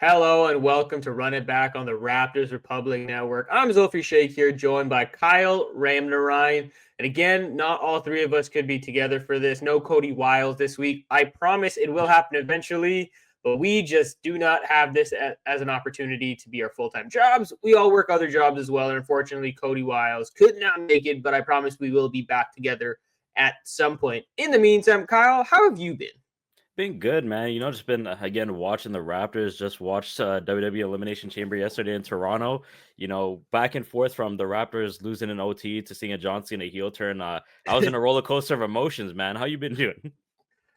Hello and welcome to Run It Back on the Raptors Republic Network. I'm Zulfi here, joined by Kyle Ramnarine. And again, not all three of us could be together for this. No Cody Wiles this week. I promise it will happen eventually, but we just do not have this as an opportunity to be our full-time jobs. We all work other jobs as well. And unfortunately, Cody Wiles could not make it, but I promise we will be back together at some point. In the meantime, Kyle, how have you been? Been good, man. Just been again watching the Raptors. Just watched WWE Elimination Chamber yesterday in Toronto. Back and forth from the Raptors losing an OT to seeing a John Cena heel turn. I was in a roller coaster of emotions, man. How you been doing?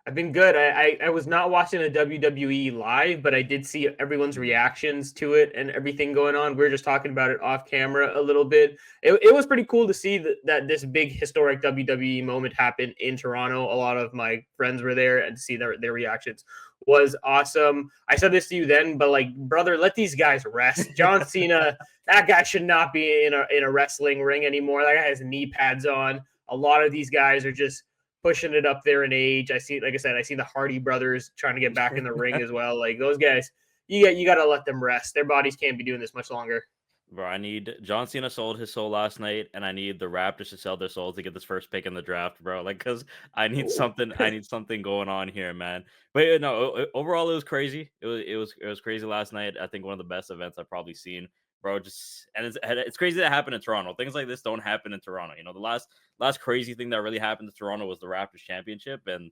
I've been good. I was not watching the WWE live, but I did see everyone's reactions to it and everything going on. We were just talking about it off camera a little bit. It was pretty cool to see that this big historic WWE moment happened in Toronto. A lot of my friends were there, and to see their reactions was awesome. I said this to you then, but like, brother, let these guys rest. John Cena, that guy should not be in a wrestling ring anymore. That guy has knee pads on. A lot of these guys are just pushing it up there in age. I see the Hardy brothers trying to get back in the ring as well. Like those guys, you got to let them rest. Their bodies can't be doing this much longer. Bro, I need John Cena sold his soul last night, and I need the Raptors to sell their souls to get this first pick in the draft, bro. Like, cause I need something. I need something going on here, man. But no, overall it was crazy. It was crazy last night. I think one of the best events I've probably seen, bro. It's crazy that happened in Toronto. Things like this don't happen in Toronto. The last crazy thing that really happened to Toronto was the Raptors championship, and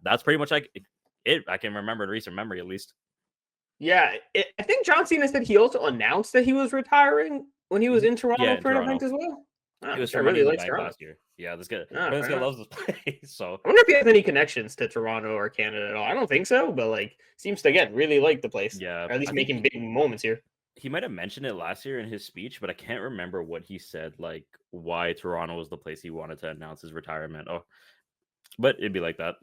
that's pretty much like it. I can remember in recent memory, at least. Yeah, I think John Cena said he also announced that he was retiring when he was in Toronto In for an Toronto. event as well. It was I for Money really in the like Bank Toronto. last year. Yeah, this guy Fair enough. loves this place. So I wonder if he has any connections to Toronto or Canada at all. I don't think so, but like seems to again really like the place, yeah, or at least I think making big moments here. he might have mentioned it last year in his speech, but I can't remember what he said, like why Toronto was the place he wanted to announce his retirement. Oh, but it'd be like that.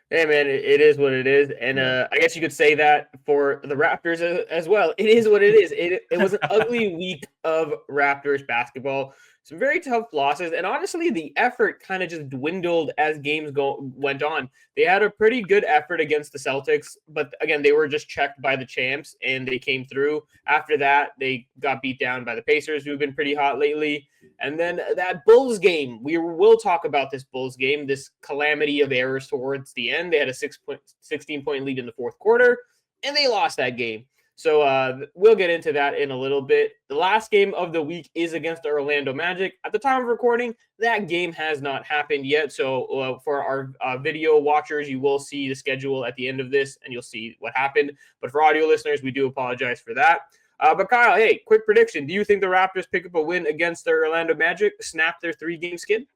Hey man, it is what it is, and Yeah. I guess you could say that for the Raptors as well. It is what it is. It was an ugly week of Raptors basketball. Some very tough losses, and honestly, the effort kind of just dwindled as games went on. They had a pretty good effort against the Celtics, but again, they were just checked by the champs, and they came through. After that, they got beat down by the Pacers, who've been pretty hot lately. And then that Bulls game, we will talk about this Bulls game, this calamity of errors towards the end. They had a 16-point lead in the fourth quarter, and they lost that game. So we'll get into that in a little bit. The last game of the week is against the Orlando Magic. At the time of recording, that game has not happened yet. So for our video watchers, you will see the schedule at the end of this, and you'll see what happened. But for audio listeners, we do apologize for that. But Kyle, hey, quick prediction. Do you think the Raptors pick up a win against the Orlando Magic, snap their 3-game skid?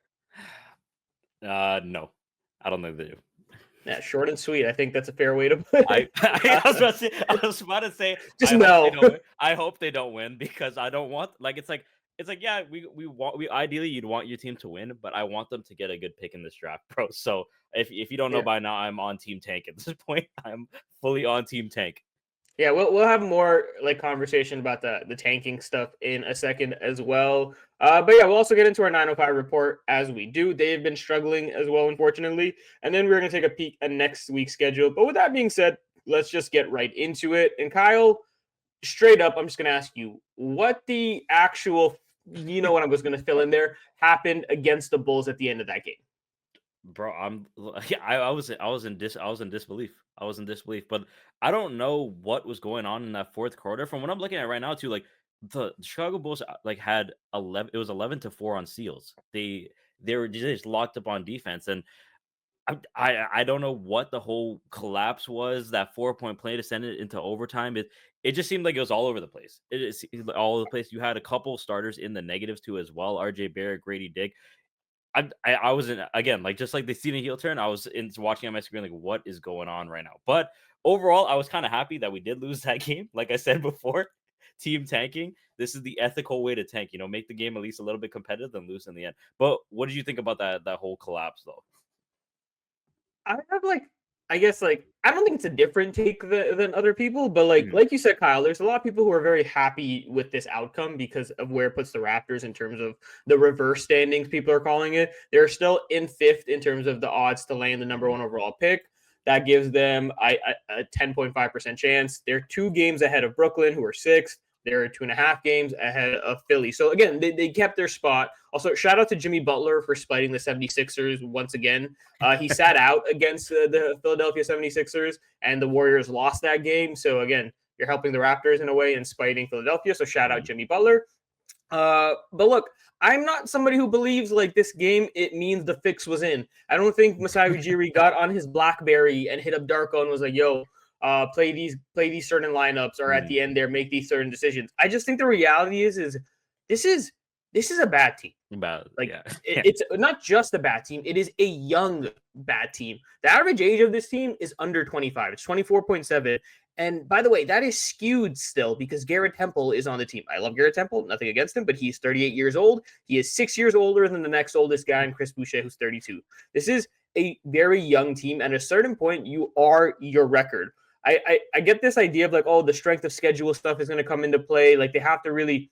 No, I don't think they do. Yeah, short and sweet. I think that's a fair way to put it. I was about to say just I hope they don't win because I don't want it's like yeah, we ideally you'd want your team to win, but I want them to get a good pick in this draft, bro. So if you don't know by now, I'm on Team Tank at this point. I'm fully on Team Tank. Yeah, we'll have more like conversation about the tanking stuff in a second as well. But yeah, we'll also get into our 905 report as we do. They've been struggling as well, unfortunately. And then we're going to take a peek at next week's schedule. But with that being said, let's just get right into it. And Kyle, straight up, I'm just going to ask you what the actual, what I was going to fill in there, happened against the Bulls at the end of that game. Bro, I was in disbelief. I was in disbelief, but I don't know what was going on in that fourth quarter. From what I'm looking at right now, too, like the Chicago Bulls had 11. It was 11-4 on steals. They were just locked up on defense, and I don't know what the whole collapse was. That 4-point play to send it into overtime. It just seemed like it was all over the place. It is all over the place. You had a couple starters in the negatives too as well. RJ Barrett, Grady Dick. I wasn't again just like the Cena heel turn. I was watching on my screen like what is going on right now. But overall, I was kind of happy that we did lose that game. Like I said before, team tanking. This is the ethical way to tank. Make the game at least a little bit competitive and lose in the end. But what did you think about that whole collapse though? I have I guess I don't think it's a different take than other people, but like you said, Kyle, there's a lot of people who are very happy with this outcome because of where it puts the Raptors in terms of the reverse standings. People are calling it. They're still in fifth in terms of the odds to land the number one overall pick. That gives them a 10.5% chance. They're 2 games ahead of Brooklyn, who are 6th. They're 2.5 games ahead of Philly. So again, they kept their spot. Also, shout out to Jimmy Butler for spiting the 76ers once again. He sat out against the Philadelphia 76ers, and the Warriors lost that game. So again, you're helping the Raptors in a way and spiting Philadelphia. So shout out Jimmy Butler. But look, I'm not somebody who believes like this game, it means the fix was in. I don't think Masai Ujiri got on his BlackBerry and hit up Darko and was like, yo, play these certain lineups, or at the end there, make these certain decisions. I just think the reality is this is a bad team. It's not just a bad team. It is a young bad team. The average age of this team is under 25. It's 24.7. And by the way, that is skewed still because Garrett Temple is on the team. I love Garrett Temple, nothing against him, but he's 38 years old. He is 6 years older than the next oldest guy, and Chris Boucher, who's 32. This is a very young team. And at a certain point, you are your record. I get this idea of like, oh, the strength of schedule stuff is going to come into play. Like they have to really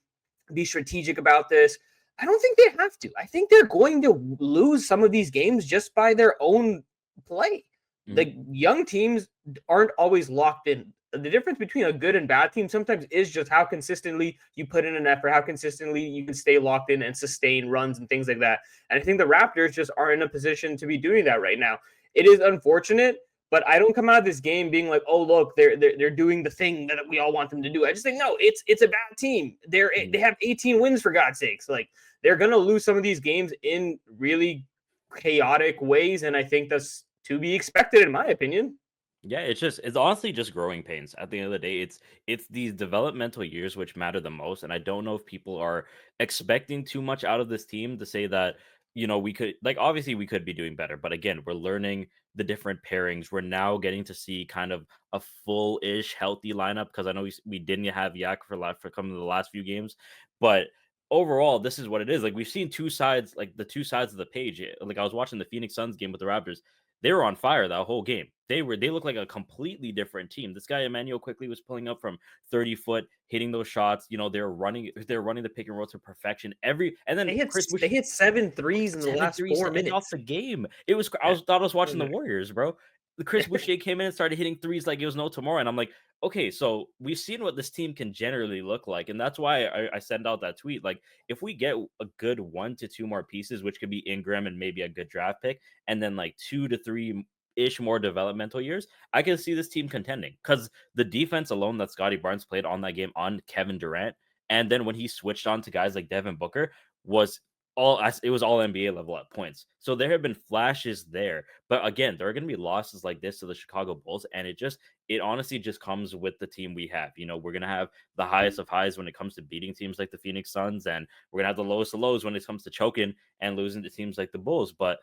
be strategic about this. I don't think they have to. I think they're going to lose some of these games just by their own play. The young teams aren't always locked in. The difference between a good and bad team sometimes is just how consistently you put in an effort, how consistently you can stay locked in and sustain runs and things like that. And I think the Raptors just aren't in a position to be doing that right now. It is unfortunate, but I don't come out of this game being like, oh, look, they're doing the thing that we all want them to do. I just think, no, it's a bad team. They have 18 wins, for God's sakes. Like, they're going to lose some of these games in really chaotic ways, and I think that's to be expected, in my opinion. Yeah, it's honestly just growing pains. At the end of the day, it's these developmental years which matter the most. And I don't know if people are expecting too much out of this team to say that, we could, like, obviously we could be doing better. But again, we're learning the different pairings. We're now getting to see kind of a full-ish healthy lineup, because I know we didn't have Yak for coming to the last few games. But overall, this is what it is. Like, we've seen two sides, like the two sides of the page. Like, I was watching the Phoenix Suns game with the Raptors. They were on fire that whole game. They looked like a completely different team. This guy Emmanuel quickly was pulling up from 30 foot, hitting those shots. They're running the pick and roll to perfection. And then they hit 7 threes in the last 4 minutes off the game. It was I thought I was watching the Warriors, bro. The Chris Boucher came in and started hitting threes like it was no tomorrow, and I'm like, okay, so we've seen what this team can generally look like, and that's why I send out that tweet. Like, if we get a good 1 to 2 more pieces, which could be Ingram and maybe a good draft pick, and then like 2 to 3 ish more developmental years, I can see this team contending, because the defense alone that Scotty Barnes played on that game on Kevin Durant, and then when he switched on to guys like Devin Booker, was all NBA level at points. So there have been flashes there, but again, there are going to be losses like this to the Chicago Bulls, and it honestly just comes with the team we have. We're going to have the highest of highs when it comes to beating teams like the Phoenix Suns, and we're going to have the lowest of lows when it comes to choking and losing to teams like the Bulls. But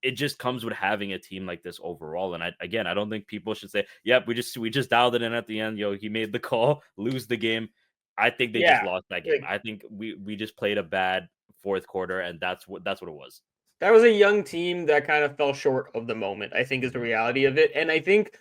it just comes with having a team like this overall. And I don't think people should say, yep, we just dialed it in at the end. He made the call, lose the game. I think they just lost that game. I think we just played a bad fourth quarter, and that's what it was. That was a young team that kind of fell short of the moment, I think, is the reality of it. And I think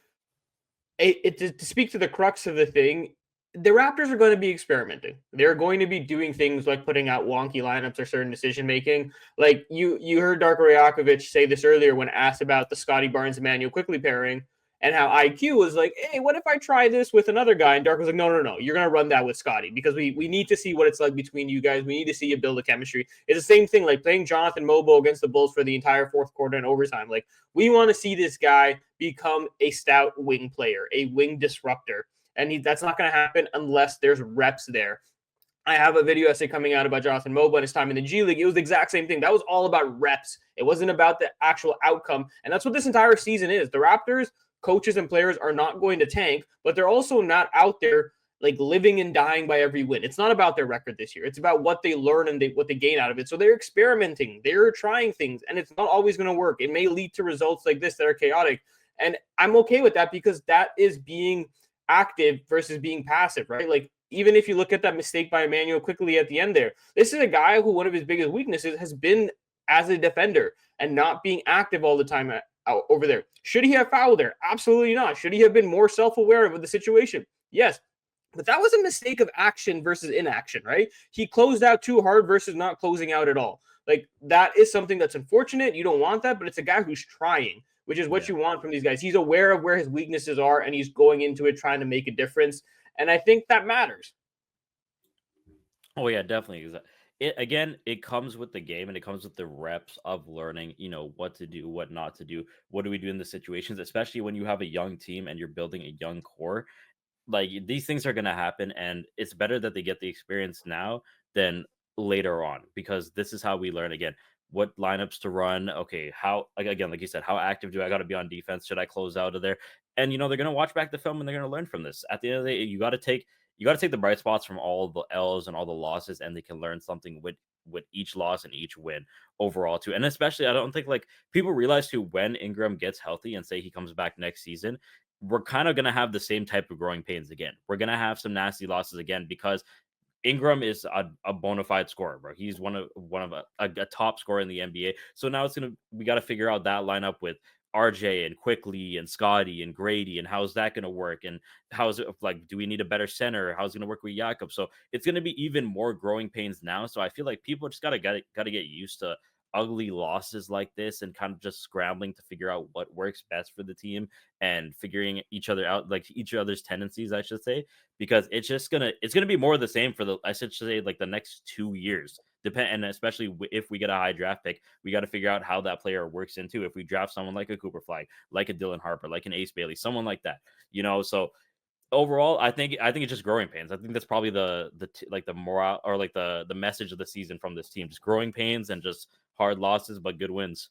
to speak to the crux of the thing, the Raptors are going to be experimenting. They're going to be doing things like putting out wonky lineups or certain decision making. Like you heard Darko Rajakovic say this earlier when asked about the Scotty Barnes Emmanuel quickly pairing, and how IQ was like, hey, what if I try this with another guy? And Darko was like, no, you're going to run that with Scotty, because we need to see what it's like between you guys. We need to see you build a chemistry. It's the same thing like playing Jonathan Mobo against the Bulls for the entire fourth quarter and overtime. Like, we want to see this guy become a stout wing player, a wing disruptor. And that's not going to happen unless there's reps there. I have a video essay coming out about Jonathan Mobo and his time in the G League. It was the exact same thing. That was all about reps. It wasn't about the actual outcome. And that's what this entire season is. The Raptors, coaches and players, are not going to tank, but they're also not out there like living and dying by every win. It's not about their record this year. It's about what they learn and what they gain out of it. So they're experimenting. They're trying things, and it's not always going to work. It may lead to results like this that are chaotic. And I'm okay with that, because that is being active versus being passive, right? Like, even if you look at that mistake by Emmanuel quickly at the end there, this is a guy who one of his biggest weaknesses has been as a defender and not being active all the time over there. Should he have fouled there? Absolutely not. Should he have been more self-aware of the situation? Yes. But that was a mistake of action versus inaction, right? He closed out too hard versus not closing out at all. Like, that is something that's unfortunate. You don't want that, but it's a guy who's trying. which is what Yeah. you want from these guys. He's aware of where his weaknesses are, and he's going into it trying to make a difference. And I think that matters. Oh yeah, definitely. It again, it comes with the game and it comes with the reps of learning, what to do, what not to do. What do we do in the situations, especially when you have a young team and you're building a young core. Like these things are going to happen, and it's better that they get the experience now than later on, because this is how we learn. Again, what lineups to run. Okay, how, like, again, like you said, how active do I got to be on defense? Should I close out of there? And they're going to watch back the film and they're going to learn from this. At the end of the day, you got to take the bright spots from all the L's and all the losses, and they can learn something with each loss and each win overall too. And especially, I don't think, like, people realize too, when Ingram gets healthy and say he comes back next season, we're kind of going to have the same type of growing pains again. We're going to have some nasty losses again, because Ingram is a bona fide scorer, bro. He's one of a top scorer in the NBA. So now we got to figure out that lineup with RJ and Quickly and Scotty and Grady, and how's that going to work? And how's it, like, do we need a better center? How's it going to work with Jakob? So it's going to be even more growing pains now. So I feel like people just gotta get used to ugly losses like this, and kind of just scrambling to figure out what works best for the team, and figuring each other out, like each other's tendencies, I should say, because it's gonna be more of the same for I should say, like, the next 2 years. And especially if we get a high draft pick, we got to figure out how that player works into. If we draft someone like a Cooper Flag, like a Dylan Harper, like an Ace Bailey, someone like that, So overall, I think it's just growing pains. I think that's probably like the morale, or like the message of the season from this team: just growing pains and just hard losses, but good wins.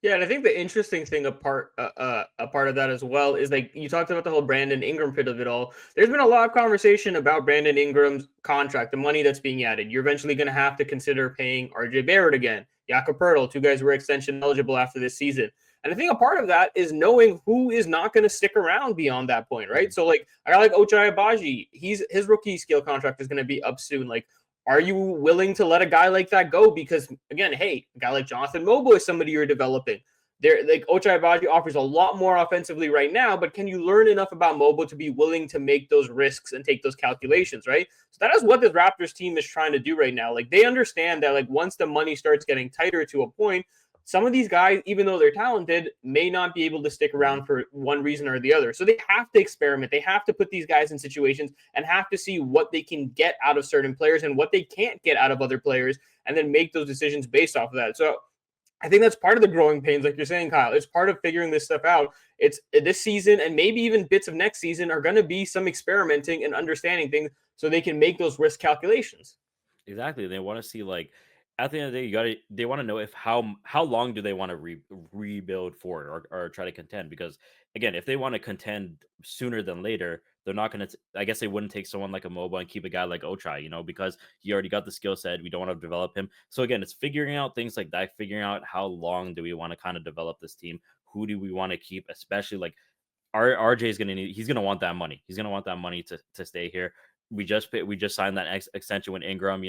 Yeah, and I think the interesting thing a part of that as well is, like, you talked about the whole Brandon Ingram fit of it all. There's been a lot of conversation about Brandon Ingram's contract, the money that's being added. You're eventually going to have to consider paying RJ Barrett again, Jakob Poeltl, two guys who were extension eligible after this season. And I think a part of that is knowing who is not going to stick around beyond that point, right? Mhm. So, like, I got like Ochai Abaji. His rookie scale contract is going to be up soon. Like, are you willing to let a guy like that go? Because again, hey, a guy like Jonathan Mobo is somebody you're developing. There, like, Ochai Abaji offers a lot more offensively right now, but can you learn enough about Mobo to be willing to make those risks and take those calculations, right? So that is what this Raptors team is trying to do right now. Like, they understand that, like, once the money starts getting tighter to a point, some of these guys, even though they're talented, may not be able to stick Mhm. around for one reason or the other. So they have to experiment. They have to put these guys in situations and have to see what they can get out of certain players and what they can't get out of other players, and then make those decisions based off of that. So I think that's part of the growing pains, like you're saying, Kyle. It's part of figuring this stuff out. It's this season, and maybe even bits of next season, are going to be some experimenting and understanding things so they can make those risk calculations. Exactly. They want to see, like, at the end of the day, they want to know if how long do they want to rebuild for, or try to contend, because again, if they want to contend sooner than later, they're not going to, I guess they wouldn't take someone like a MOBA and keep a guy like Ochai, because he already got the skill set. We don't want to develop him. So again, it's figuring out things like that, figuring out how long do we want to kind of develop this team, who do we want to keep, especially like RJ is gonna need. He's gonna want that money. He's gonna want that money to stay here. We just signed that extension with Ingram.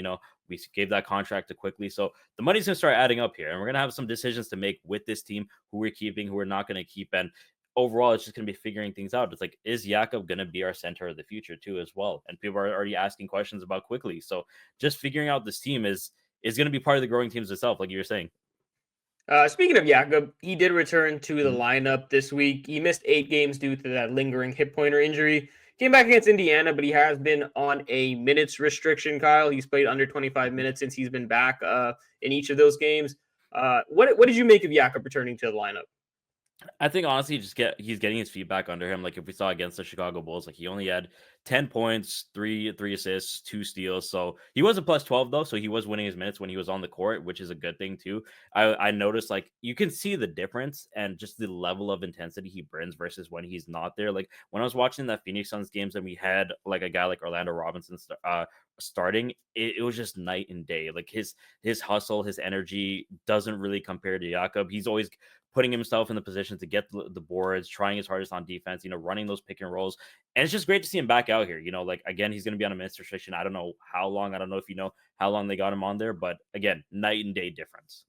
We gave that contract to Quickly, so the money's gonna start adding up here, and we're gonna have some decisions to make with this team: who we're keeping, who we're not gonna keep, and overall, it's just gonna be figuring things out. It's like, is Jakob gonna be our center of the future too, as well? And people are already asking questions about Quickly, so just figuring out this team is gonna be part of the growing teams itself, like you were saying. Speaking of Jakob, he did return to the Mhm. lineup this week. He missed 8 games due to that lingering hip pointer injury. Came back against Indiana, but he has been on a minutes restriction, Kyle. He's played under 25 minutes since he's been back in each of those games. What did you make of Jakob returning to the lineup? I think honestly, he's getting his feet back under him. Like, if we saw against the Chicago Bulls, like, he only had 10 points, three assists, 2 steals. So he was a plus 12 though, so he was winning his minutes when he was on the court, which is a good thing too. I noticed, like, you can see the difference and just the level of intensity he brings versus when he's not there. Like, when I was watching that Phoenix Suns games and we had like a guy like Orlando Robinson starting, it was just night and day. Like, his hustle, his energy doesn't really compare to Jakob. He's always putting himself in the position to get the boards, trying his hardest on defense, running those pick and rolls. And it's just great to see him back out here. Like, again, he's going to be on a minutes restriction. I don't know how long. I don't know if you know how long they got him on there, but again, night and day difference.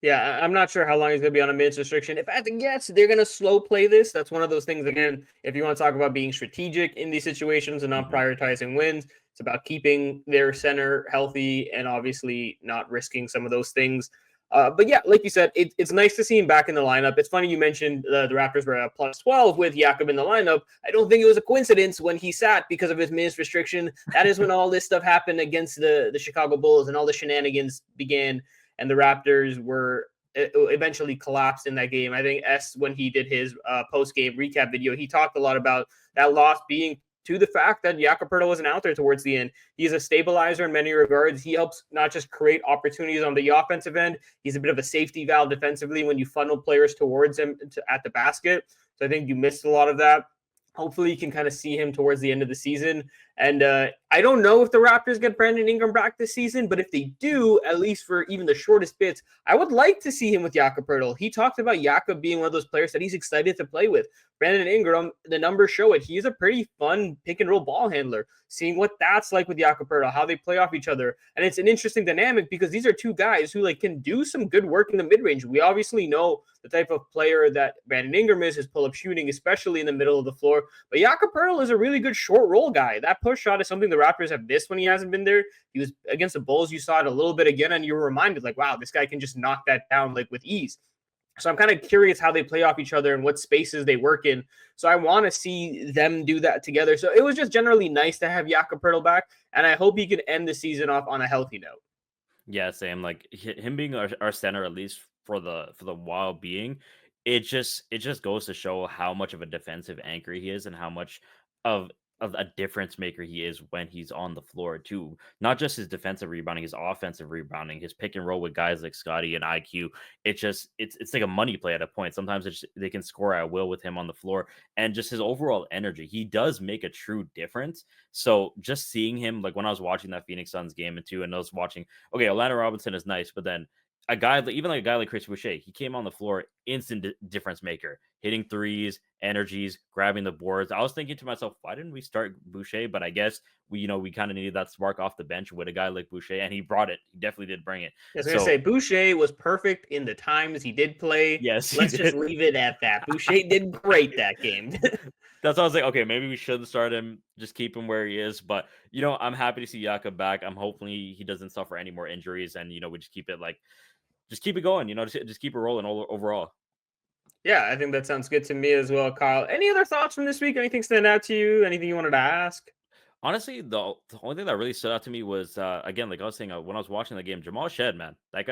Yeah, I'm not sure how long he's going to be on a minutes restriction. If I had to guess, they're going to slow play this. That's one of those things, again, if you want to talk about being strategic in these situations and not Mhm. prioritizing wins, it's about keeping their center healthy and obviously not risking some of those things. But yeah, like you said, it's nice to see him back in the lineup. It's funny you mentioned the Raptors were at plus 12 with Jakob in the lineup. I don't think it was a coincidence when he sat because of his minutes restriction. That is when all this stuff happened against the Chicago Bulls and all the shenanigans began, and the Raptors were eventually collapsed in that game. I think when he did his post-game recap video, he talked a lot about that loss being to the fact that Jakob Poeltl wasn't out there towards the end. He's a stabilizer in many regards. He helps not just create opportunities on the offensive end. He's a bit of a safety valve defensively when you funnel players towards him at the basket. So I think you missed a lot of that. Hopefully you can kind of see him towards the end of the season. And I don't know if the Raptors get Brandon Ingram back this season, but if they do, at least for even the shortest bits, I would like to see him with Jakob Poeltl. He talked about Jakob being one of those players that he's excited to play with. Brandon Ingram, the numbers show it. He's a pretty fun pick and roll ball handler. Seeing what that's like with Jakob Poeltl, how they play off each other. And it's an interesting dynamic because these are two guys who can do some good work in the mid-range. We obviously know the type of player that Brandon Ingram is, his pull-up shooting, especially in the middle of the floor. But Jakob Poeltl is a really good short roll guy. That push shot is something the Raptors have missed when he hasn't been there. He was against the Bulls. You saw it a little bit again, and you were reminded, wow, this guy can just knock that down with ease. So I'm kind of curious how they play off each other and what spaces they work in. So I want to see them do that together. So it was just generally nice to have Jakob Poeltl back, and I hope he can end the season off on a healthy note. Yeah, same. Like him being our center, at least for the while being, it just goes to show how much of a defensive anchor he is and how much of a difference maker he is when he's on the floor too. Not just his defensive rebounding, his offensive rebounding, his pick and roll with guys like Scotty and IQ. It's like a money play at a point. Sometimes they can score at will with him on the floor, and just his overall energy. He does make a true difference. So just seeing him, like when I was watching that Phoenix Suns game and I was watching, okay, Orlando Robinson is nice, but then a guy like Chris Boucher, he came on the floor, instant difference maker, hitting threes, energies, grabbing the boards. I was thinking to myself, why didn't we start Boucher? But I guess we kind of needed that spark off the bench with a guy like Boucher, and he brought it. He definitely did bring it. I was going to say, Boucher was perfect in the times he did play. Yes, let's just leave it at that. Boucher did great that game. That's why I was like, okay, maybe we shouldn't start him, just keep him where he is. But, I'm happy to see Jakob back. I'm hopefully he doesn't suffer any more injuries, and, we just keep it going, just keep it rolling overall. Yeah, I think that sounds good to me as well, Kyle. Any other thoughts from this week? Anything stand out to you? Anything you wanted to ask? Honestly, the only thing that really stood out to me was again, like I was saying when I was watching the game, Jamal Shed, man, that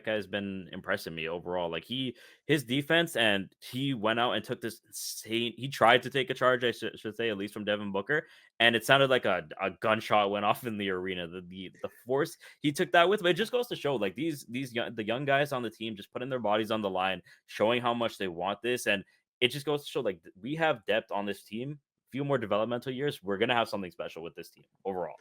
guy's been impressing me overall. Like his defense, and he went out and took this insane. He tried to take a charge, I should say, at least from Devin Booker, and it sounded like a gunshot went off in the arena. The force he took that with, but it just goes to show, like the young guys on the team just putting their bodies on the line, showing how much they want this, and it just goes to show, like, we have depth on this team. Few more developmental years, we're gonna have something special with this team overall.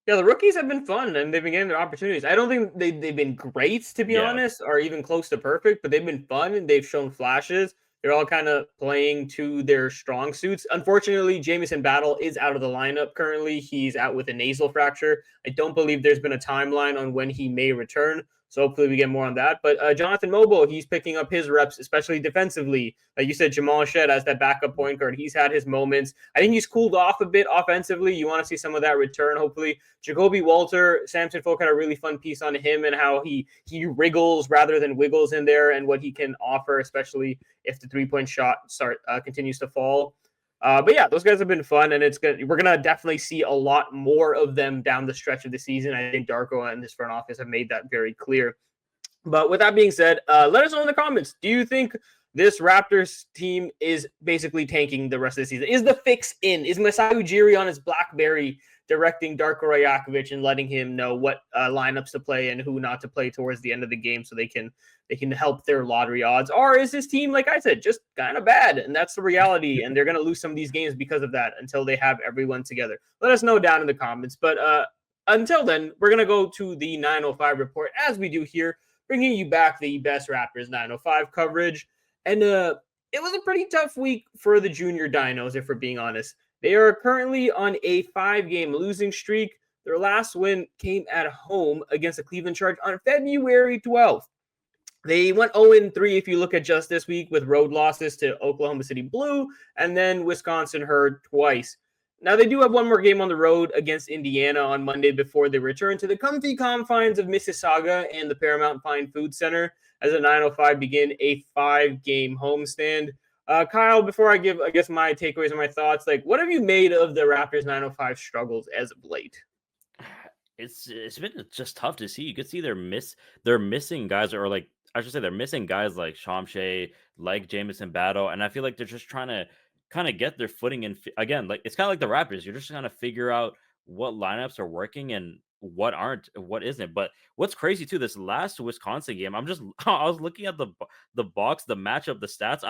Yeah, the rookies have been fun and they've been getting their opportunities. I don't think they've been great, to be honest, or even close to perfect, but they've been fun and they've shown flashes. They're all kind of playing to their strong suits. Unfortunately, Jamison Battle is out of the lineup currently. He's out with a nasal fracture. I don't believe there's been a timeline on when he may return. So hopefully we get more on that. But Jonathan Mobile, he's picking up his reps, especially defensively. Like you said, Jamal Shed as that backup point guard. He's had his moments. I think he's cooled off a bit offensively. You want to see some of that return, hopefully. Jakob Poeltl, Samson Folk had a really fun piece on him and how he wriggles rather than wiggles in there and what he can offer, especially if the three-point shot continues to fall. But yeah, those guys have been fun, and we're gonna definitely see a lot more of them down the stretch of the season. I think Darko and his front office have made that very clear. But with that being said, let us know in the comments. Do you think this Raptors team is basically tanking the rest of the season? Is the fix in? Is Masai Ujiri on his BlackBerry directing Darko Rajakovic and letting him know what lineups to play and who not to play towards the end of the game so they can help their lottery odds? Or is this team, like I said, just kind of bad, and that's the reality, and they're going to lose some of these games because of that until they have everyone together? Let us know down in the comments. But until then, we're going to go to the 905 report, as we do here, bringing you back the best Raptors 905 coverage. And it was a pretty tough week for the junior Dinos, if we're being honest. They are currently on a 5-game losing streak. Their last win came at home against the Cleveland Charge on February 12th. They went 0-3 if you look at just this week, with road losses to Oklahoma City Blue and then Wisconsin Herd twice. Now, they do have one more game on the road against Indiana on Monday before they return to the comfy confines of Mississauga and the Paramount Fine Food Center as the 905 begin a 5-game homestand. Kyle, before I give, I guess, my takeaways and my thoughts, like, what have you made of the Raptors 905 struggles as of late? It's been just tough to see. You could see they're missing guys, or like I should say they're missing guys like Shamshay, like Jamison Battle, and I feel like they're just trying to kind of get their footing in again. Like it's kind of like the Raptors. You're just trying to figure out what lineups are working and what aren't, what isn't. But what's crazy too, this last Wisconsin game, I'm just I was looking at the box, the matchup, the stats.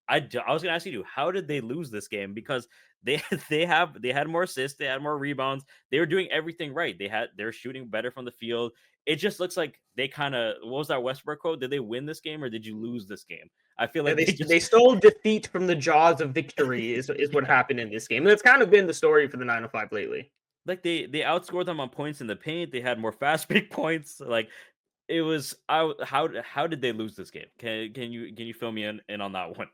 I was gonna ask you, how did they lose this game? Because they they had more assists, they had more rebounds, they were doing everything right. They're shooting better from the field. It just looks like they kind of, what was that Westbrook quote? Did they win this game or did you lose this game? I feel Yeah, like they they just stole defeat from the jaws of victory is what happened in this game. And that's kind of been the story for the 905 lately. like they outscored them on points in the paint. They had more fast break points. Like it was, how did they lose this game? Can you fill me in on that one?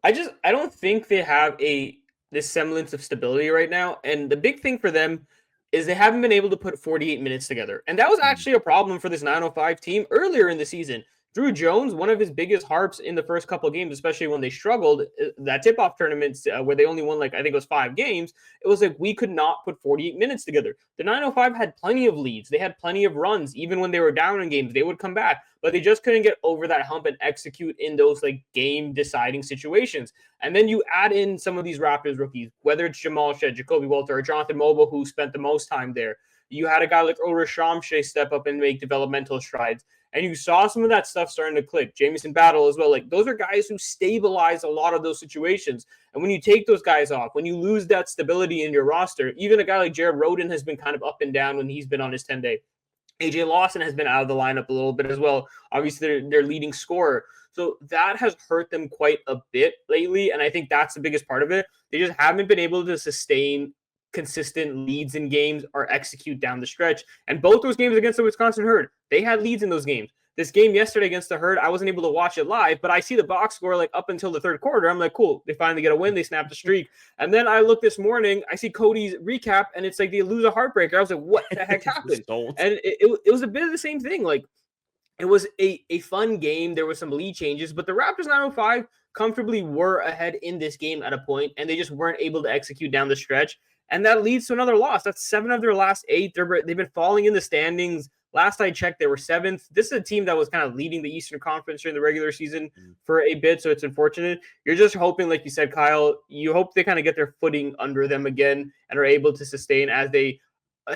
I don't think they have a this semblance of stability right now. And the big thing for them is they haven't been able to put 48 minutes together. And that was Mhm. actually a problem for this 905 team earlier in the season. Drew Jones, one of his biggest harps in the first couple of games, especially when they struggled, that tip-off tournaments where they only won like I think it was 5 games. It was like we could not put 48 minutes together. The 905 had plenty of leads. They had plenty of runs. Even when they were down in games, they would come back, but they just couldn't get over that hump and execute in those like game-deciding situations. And then you add in some of these Raptors rookies, whether it's Jamal Shed, Jakob Poeltl, or Jonathan Mobile, who spent the most time there. You had a guy like Ulrich Shamshay step up and make developmental strides. And you saw some of that stuff starting to click. Jamison Battle as well. Like those are guys who stabilize a lot of those situations. And when you take those guys off, when you lose that stability in your roster, even a guy like Jared Rhoden has been kind of up and down when he's been on his 10-day. AJ Lawson has been out of the lineup a little bit as well. Obviously, their leading scorer. So that has hurt them quite a bit lately. And I think that's the biggest part of it. They just haven't been able to sustain consistent leads in games or execute down the stretch. And both those games against the Wisconsin Herd, they had leads in those games. This game yesterday against the Herd, I wasn't able to watch it live, but I see the box score like up until the third quarter. I'm like, cool, they finally get a win. They snap the streak. And then I look this morning, I see Cody's recap, and it's like they lose a heartbreaker. I was like, what the heck happened? And it was a bit of the same thing. Like, it was a fun game. There were some lead changes, but the Raptors 905 comfortably were ahead in this game at a point, and they just weren't able to execute down the stretch. And that leads to another loss. That's 7 of their last 8. They've been falling in the standings. Last I checked, they were 7th. This is a team that was kind of leading the Eastern Conference during the regular season for a bit, so it's unfortunate. You're just hoping, like you said, Kyle, you hope they kind of get their footing under them again and are able to sustain as they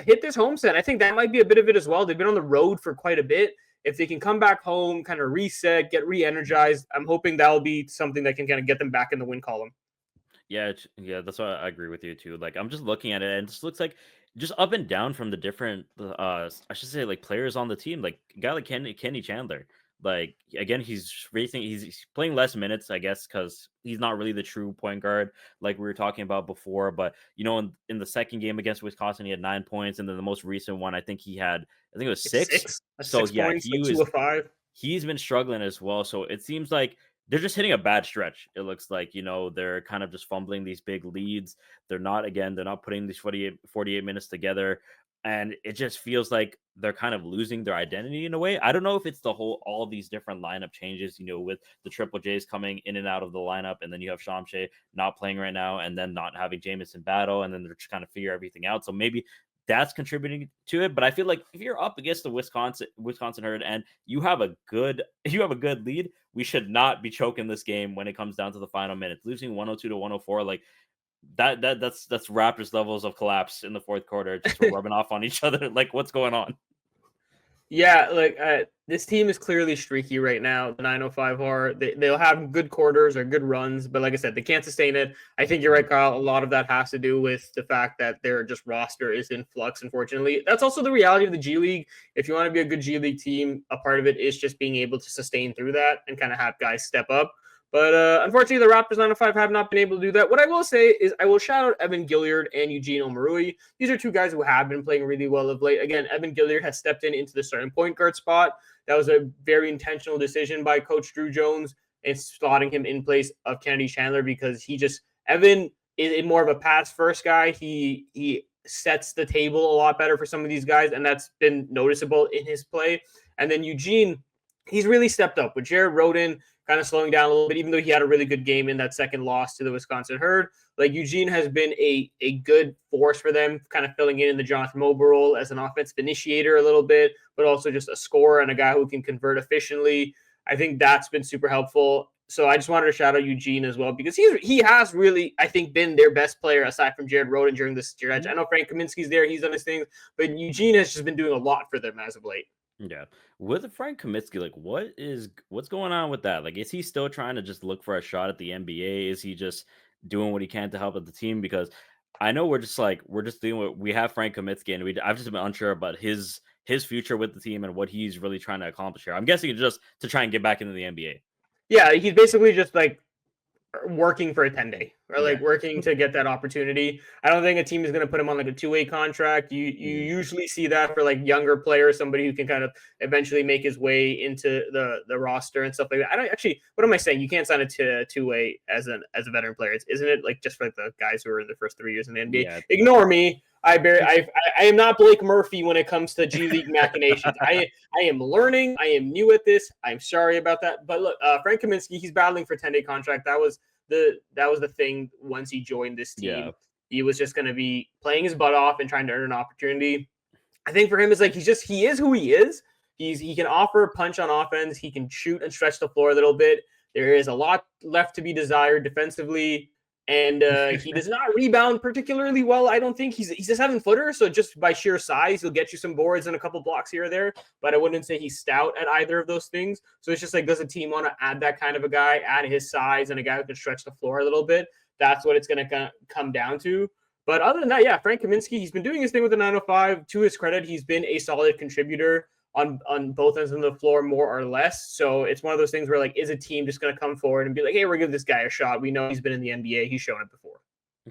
hit this homestand. I think that might be a bit of it as well. They've been on the road for quite a bit. If they can come back home, kind of reset, get re-energized, I'm hoping that'll be something that can kind of get them back in the win column. Yeah, yeah, that's why I agree with you too. Like I'm just looking at it and it just looks like just up and down from the different I should say like players on the team. Like a guy like Kenny Chandler. Like again, he's playing less minutes, I guess, because he's not really the true point guard like we were talking about before. But you know, in the second game against Wisconsin, he had 9 points, and then the most recent one, I think it was It's six. 6. That's So 6 yeah, points, like 2 of 5. he's been struggling as well. So it seems like they're just hitting a bad stretch. It looks like, you know, they're kind of just fumbling these big leads. They're not putting these 48 minutes together. And it just feels like they're kind of losing their identity in a way. I don't know if it's all these different lineup changes, you know, with the Triple J's coming in and out of the lineup. And then you have Shamshay not playing right now and then not having Jamison Battle. And then they're just kind of figure everything out. So maybe that's contributing to it. But I feel like if you're up against the Wisconsin Herd and you have a good lead, we should not be choking this game when it comes down to the final minutes. Losing 102 to 104, like that's Raptors levels of collapse in the fourth quarter, just rubbing off on each other. Like what's going on? Yeah, like this team is clearly streaky right now. The 905 are they'll have good quarters or good runs, but like I said, they can't sustain it. I think you're right, Kyle. A lot of that has to do with the fact that their just roster is in flux. Unfortunately, that's also the reality of the G League. If you want to be a good G League team, a part of it is just being able to sustain through that and kind of have guys step up. But unfortunately, the Raptors 905 have not been able to do that. What I will say is I will shout out Evan Gilliard and Eugene Omarui. These are two guys who have been playing really well of late. Again, Evan Gilliard has stepped into the starting point guard spot. That was a very intentional decision by Coach Drew Jones in slotting him in place of Kennedy Chandler because Evan is more of a pass first guy. He sets the table a lot better for some of these guys, and that's been noticeable in his play. And then Eugene, he's really stepped up with Jared Roden kind of slowing down a little bit, even though he had a really good game in that second loss to the Wisconsin Herd. Like Eugene has been a good force for them, kind of filling in the Jonathan Moba role as an offensive initiator a little bit, but also just a scorer and a guy who can convert efficiently. I think that's been super helpful. So I just wanted to shout out Eugene as well because he has really, I think, been their best player aside from Jared Roden during this stretch. I know Frank Kaminsky's there, he's done his things, but Eugene has just been doing a lot for them as of late. Yeah. With Frank Kaminsky, like what's going on with that? Like, is he still trying to just look for a shot at the NBA? Is he just doing what he can to help out the team? Because I know we're just doing what we have Frank Kaminsky, and I've just been unsure about his future with the team and what he's really trying to accomplish here. I'm guessing it's just to try and get back into the NBA. Yeah, he's basically just like working for a 10-day or like Yeah. working to get that opportunity. I don't think a team is going to put him on like a two-way contract. You usually see that for like younger players, somebody who can kind of eventually make his way into the roster and stuff like that. I don't actually, what am I saying? You can't sign a two-way as a veteran player. Isn't it like just for like the guys who are in their first 3 years in the NBA? Yeah. Ignore me. I am not Blake Murphy when it comes to G League machinations. I am learning. I am new at this. I'm sorry about that. But look, Frank Kaminsky, he's battling for 10-day contract. That was the thing once he joined this team. Yeah. He was just going to be playing his butt off and trying to earn an opportunity. I think for him, it's like he is who he is. He can offer a punch on offense. He can shoot and stretch the floor a little bit. There is a lot left to be desired defensively. And he does not rebound particularly well. I don't think he's a 7-footer, so just by sheer size, he'll get you some boards and a couple blocks here or there. But I wouldn't say he's stout at either of those things. So it's just like, does a team want to add that kind of a guy, add his size, and a guy who can stretch the floor a little bit? That's what it's going to come down to. But other than that, yeah, Frank Kaminsky, he's been doing his thing with the 905. To his credit, he's been a solid contributor on both ends of the floor, more or less. So it's one of those things where, like, is a team just going to come forward and be like, hey, we're giving this guy a shot. We know he's been in the NBA. He's shown it before.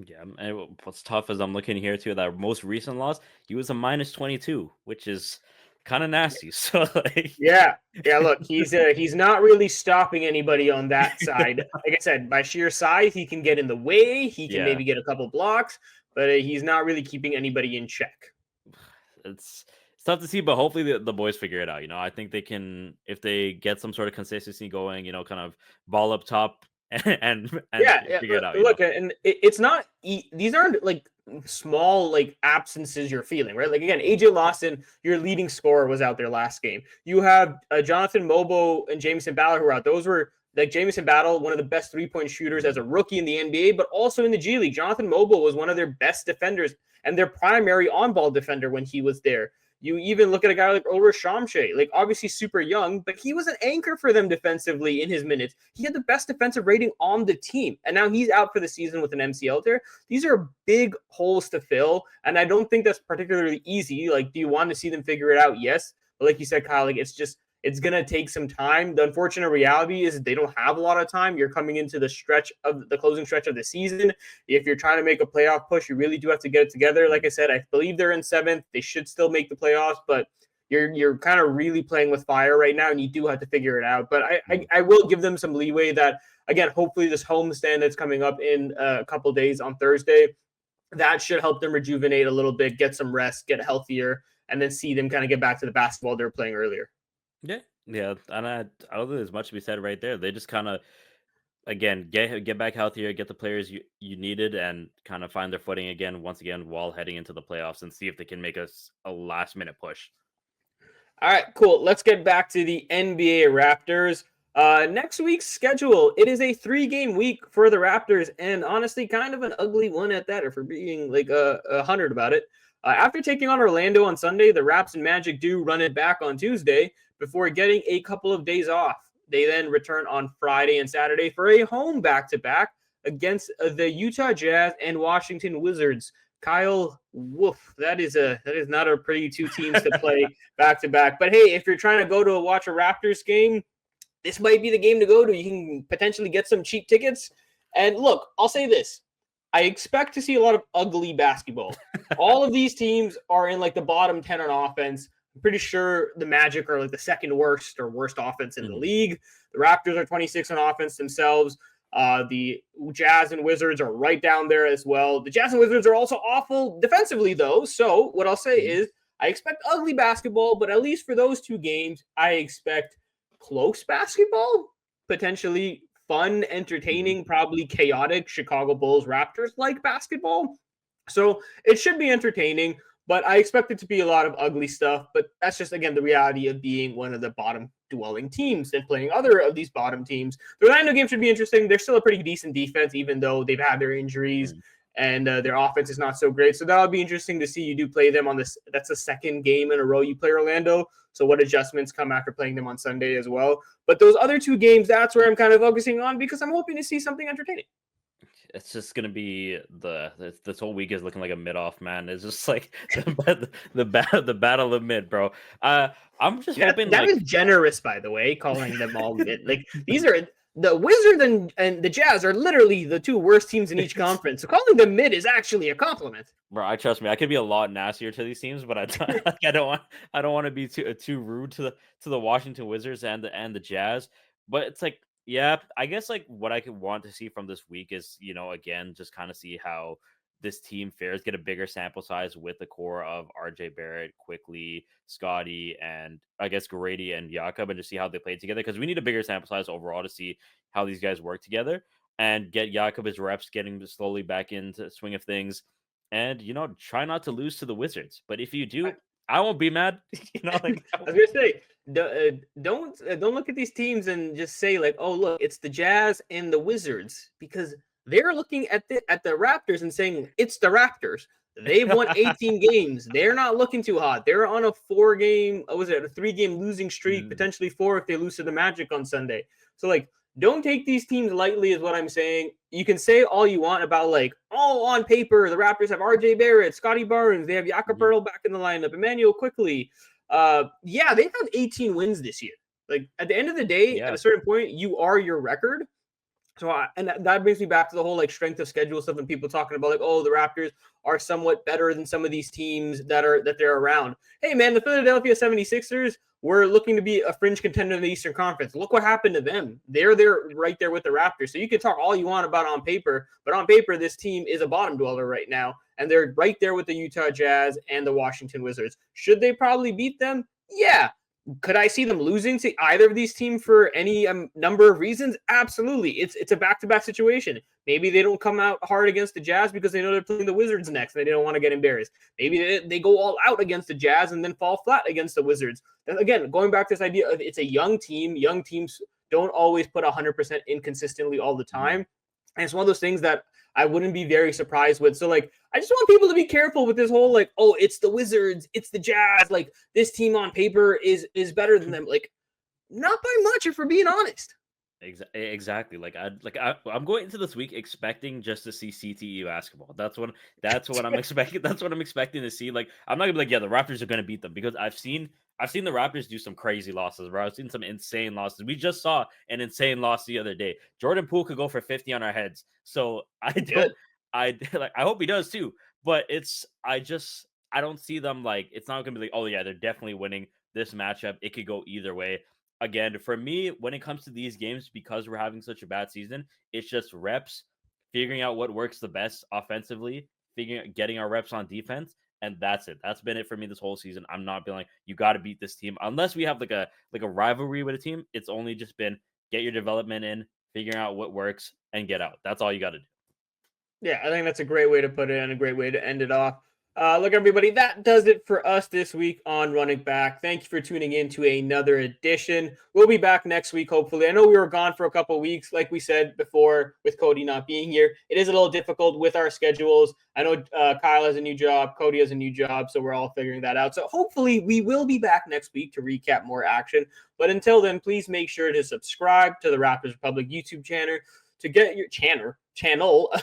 Yeah, and what's tough is I'm looking here too. That most recent loss, he was a -22, which is kind of nasty. So like, yeah. Look, he's not really stopping anybody on that side. Like I said, by sheer size, he can get in the way. He can maybe get a couple blocks, but he's not really keeping anybody in check. It's tough to see, but hopefully the boys figure it out. I think they can if they get some sort of consistency going. Kind of ball up top and figure it out. Look, and it's not these aren't like small like absences you're feeling, right? Like again, AJ Lawson, your leading scorer, was out there last game. You have Jonathan Mobo and Jamison Battle who are out. Those were like Jamison Battle, one of the best 3-point shooters as a rookie in the NBA, but also in the G League. Jonathan Mobo was one of their best defenders and their primary on-ball defender when he was there. You even look at a guy like Ulrich Shamshay, like obviously super young, but he was an anchor for them defensively in his minutes. He had the best defensive rating on the team, and now he's out for the season with an MCL tear. These are big holes to fill, and I don't think that's particularly easy. Like, do you want to see them figure it out? Yes. But like you said, Kyle, like it's going to take some time. The unfortunate reality is they don't have a lot of time. You're coming into the closing stretch of the season. If you're trying to make a playoff push, you really do have to get it together. Like I said, I believe they're in 7th. They should still make the playoffs, but you're kind of really playing with fire right now, and you do have to figure it out. But I will give them some leeway that, again, hopefully this homestand that's coming up in a couple days on Thursday, that should help them rejuvenate a little bit, get some rest, get healthier, and then see them kind of get back to the basketball they were playing earlier. Yeah, and I don't think there's much to be said right there. They just kind of, again, get back healthier, get the players you needed, and kind of find their footing once again, while heading into the playoffs, and see if they can make us a last-minute push. All right, cool. Let's get back to the NBA Raptors. Next week's schedule, it is a 3-game week for the Raptors, and honestly, kind of an ugly one at that, if we're being like 100 about it. After taking on Orlando on Sunday, the Raps and Magic do run it back on Tuesday before getting a couple of days off. They then return on Friday and Saturday for a home back-to-back against the Utah Jazz and Washington Wizards. Kyle, woof, that is not a pretty two teams to play back-to-back. But hey, if you're trying to go to watch a Raptors game, this might be the game to go to. You can potentially get some cheap tickets. And look, I'll say this. I expect to see a lot of ugly basketball. All of these teams are in like the bottom 10 on offense. I'm pretty sure the Magic are like the second worst or worst offense in the league. The Raptors are 26 on offense themselves. The Jazz and Wizards are right down there as well. The Jazz and Wizards are also awful defensively, though. So what I'll say is I expect ugly basketball, but at least for those two games, I expect close basketball, potentially fun, entertaining, probably chaotic Chicago Bulls Raptors like basketball. So it should be entertaining, but I expect it to be a lot of ugly stuff. But that's just, again, the reality of being one of the bottom dwelling teams and playing other of these bottom teams. The Orlando game should be interesting. They're still a pretty decent defense, even though they've had their injuries and their offense is not so great. So that'll be interesting to see. You do play them on this. That's the second game in a row you play Orlando. So what adjustments come after playing them on Sunday as well. But those other two games, that's where I'm kind of focusing on because I'm hoping to see something entertaining. It's just gonna be this whole week is looking like a mid off, man. It's just like the battle of mid, bro. I'm just hoping that is generous, by the way, calling them all mid. Like these are the Wizards and the Jazz are literally the two worst teams in each conference. So calling them mid is actually a compliment. Bro, I trust me. I could be a lot nastier to these teams, but I don't want to be too rude to the Washington Wizards and the Jazz. But it's like, yeah, I guess like what I could want to see from this week is, again, just kind of see how this team fares, get a bigger sample size with the core of RJ Barrett, Quickly, Scotty, and I guess Grady and Jakob, and just see how they play together. Because we need a bigger sample size overall to see how these guys work together and get Jakob his reps, getting slowly back into the swing of things. And, try not to lose to the Wizards. But if you do, I won't be mad. I was gonna say, don't look at these teams and just say like, oh look, it's the Jazz and the Wizards, because they're looking at the Raptors and saying it's the Raptors. They've won 18 games. They're not looking too hot. They're on a 3-game losing streak, potentially 4 if they lose to the Magic on Sunday. So like, don't take these teams lightly is what I'm saying. You can say all you want about like, oh, on paper, the Raptors have RJ Barrett, Scotty Barnes, they have Jakob Poeltl back in the lineup, Emmanuel Quickly. Yeah, they've had 18 wins this year. Like at the end of the day, at a certain point, you are your record. So, that brings me back to the whole like strength of schedule stuff and people talking about like, oh, the Raptors are somewhat better than some of these teams that they're around. Hey, man, the Philadelphia 76ers were looking to be a fringe contender in the Eastern Conference. Look what happened to them. They're right there with the Raptors. So you can talk all you want about on paper, but on paper, this team is a bottom dweller right now, and they're right there with the Utah Jazz and the Washington Wizards. Should they probably beat them? Yeah. Could I see them losing to either of these teams for any number of reasons? Absolutely. It's a back-to-back situation. Maybe they don't come out hard against the Jazz because they know they're playing the Wizards next and they don't want to get embarrassed. Maybe they go all out against the Jazz and then fall flat against the Wizards. And again, going back to this idea of it's a young team. Young teams don't always put 100% in consistently all the time. And it's one of those things that I wouldn't be very surprised with. So, like, I just want people to be careful with this whole, like, oh, it's the Wizards, it's the Jazz. Like, this team on paper is better than them. Like, not by much, if we're being honest. Exactly. I'm going into this week expecting just to see CTE basketball. That's what I'm expecting. That's what I'm expecting to see. Like, I'm not gonna be like, yeah, the Raptors are gonna beat them, because I've seen the Raptors do some crazy losses, bro. I've seen some insane losses. We just saw an insane loss the other day. Jordan Poole could go for 50 on our heads. So I hope he does too. But I don't see them like, it's not gonna be like, oh yeah, they're definitely winning this matchup. It could go either way. Again, for me, when it comes to these games, because we're having such a bad season, it's just reps, figuring out what works the best offensively, getting our reps on defense, and that's it. That's been it for me this whole season. I'm not being like, you got to beat this team unless we have like a rivalry with a team. It's only just been get your development in, figuring out what works, and get out. That's all you got to do. Yeah, I think that's a great way to put it and a great way to end it off. Look, everybody, that does it for us this week on Running Back. Thank you for tuning in to another edition. We'll be back next week, hopefully. I know we were gone for a couple of weeks, like we said before, with Cody not being here. It is a little difficult with our schedules. I know Kyle has a new job, Cody has a new job, so we're all figuring that out. So hopefully we will be back next week to recap more action. But until then, please make sure to subscribe to the Raptors Republic YouTube channel to get your channel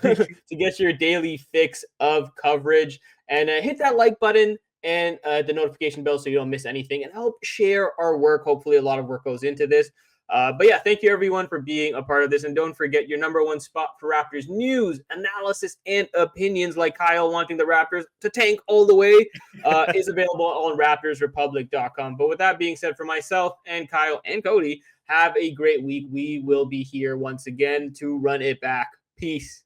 to get your daily fix of coverage, and hit that like button and the notification bell so you don't miss anything, and help share our work. Hopefully a lot of work goes into this. But yeah, thank you everyone for being a part of this, and don't forget your number one spot for Raptors news, analysis, and opinions, like Kyle wanting the Raptors to tank all the way, is available on raptorsrepublic.com. But with that being said, for myself and Kyle and Cody, Have a great week. We will be here once again to run it back. Peace.